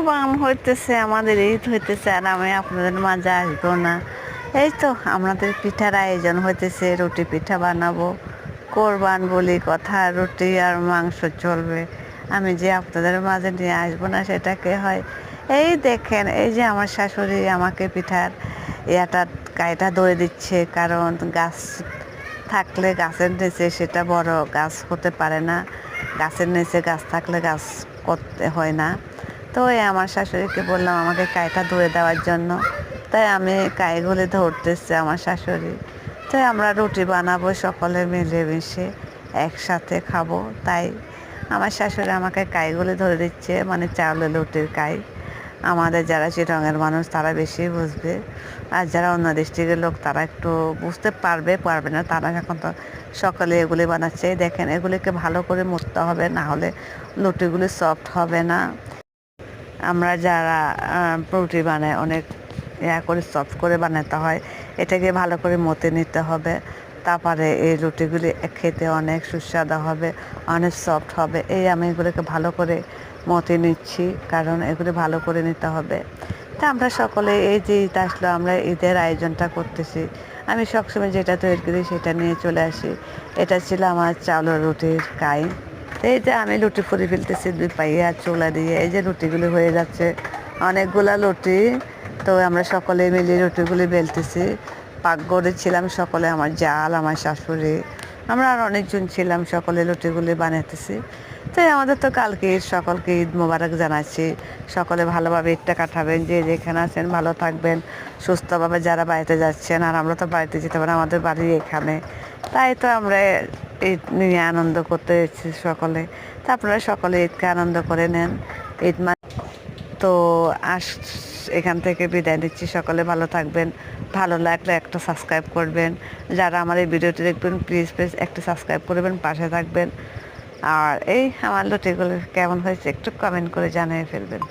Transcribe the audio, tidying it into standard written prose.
বান হইতেছে, আমাদের ঈদ হইতেছে, আর আমি আপনাদের মাঝে আসবো না। এই তো আমাদের পিঠার আয়োজন হইতেছে, রুটি পিঠা বানাবো। কোরবান বলি কথা, রুটি আর মাংস চলবে। আমি যে আপনাদের মাঝে নিয়ে আসবো না সেটা কে হয়? এই দেখেন, এই যে আমার শাশুড়ি আমাকে পিঠার ইয়াটা কাইটা ধরে দিচ্ছে, কারণ গাছ থাকলে গাছের নিচে সেটা বড় গাছ হতে পারে না। গাছের নিচে গাছ থাকলে গাছ করতে হয় না। তো এই আমার শাশুড়িকে বললাম আমাকে কাইটা ধরে দেওয়ার জন্য। তাই আমি কাইগুলি ধরতেছি আমার শাশুড়ি। তাই আমরা রুটি বানাবো, সকলে মিলেমিশে একসাথে খাবো। তাই আমার শাশুড়ি আমাকে কাইগুলি ধরে দিচ্ছে, মানে চাউলের রুটির কাই। আমাদের যারা চিটংয়ের মানুষ তারা বেশি বুঝবে, আর যারা অন্য ডিস্ট্রিক্টের লোক তারা একটু বুঝতে পারবে পারবে না। তারা এখন তো সকালে এগুলি বানাচ্ছে। দেখেন, এগুলিকে ভালো করে মুড়তে হবে, না হলে রুটিগুলি সফট হবে না। আমরা যারা রুটি বানাই অনেক করে সফট করে বানাতে হয়। এটাকে ভালো করে মতে নিতে হবে, তারপরে এই রুটিগুলি খেতে অনেক সুস্বাদু হবে, অনেক সফট হবে। এই আমি এগুলোকে ভালো করে মতে নিচ্ছি, কারণ এগুলি ভালো করে নিতে হবে। তা আমরা সকলে এই যে ঈদ আসলো, আমরা ঈদের আয়োজনটা করতেছি। আমি সবসময় যেটা তৈরি করি সেটা নিয়ে চলে আসি। এটা ছিল আমার চাউলের রুটির কাই। এই যে আমি লুটি ফুরি ফেলতেছি দুই পাইয়া চুলা দিয়ে, এই যে রুটিগুলি হয়ে যাচ্ছে, অনেকগুলা রুটি। তো আমরা সকলে মিলে রুটিগুলি বেলতেছি। পাকঘরে ছিলাম সকলে, আমার জাল, আমার শাশুড়ি, আমরা আর অনেকজন ছিলাম, সকলে রুটিগুলি বানাইতেছি। তাই আমাদের তো কালকে ঈদ, সকলকে ঈদ মোবারক জানাচ্ছি। সকলে ভালোভাবে ঈদটা কাটাবেন, যে যেখানে আছেন ভালো থাকবেন সুস্থভাবে, যারা বাড়িতে যাচ্ছেন। আর আমরা তো বাড়িতে যেতে পারি, আমাদের বাড়ি এখানে। তাই তো আমরা ঈদ নিয়ে আনন্দ করতে এসেছি সকলে। তা আপনারা সকলে ঈদকে আনন্দ করে নেন। ঈদ তো আস এখান থেকে বিদায় নিচ্ছি। সকলে ভালো থাকবেন। ভালো লাগলে একটা সাবস্ক্রাইব করবেন। যারা আমার এই ভিডিওটি দেখবেন প্লিজ প্লিজ একটা সাবস্ক্রাইব করবেন, পাশে থাকবেন। আর এই আমার লুটিগুলো কেমন হয়েছে একটু কমেন্ট করে জানিয়ে ফেলবেন।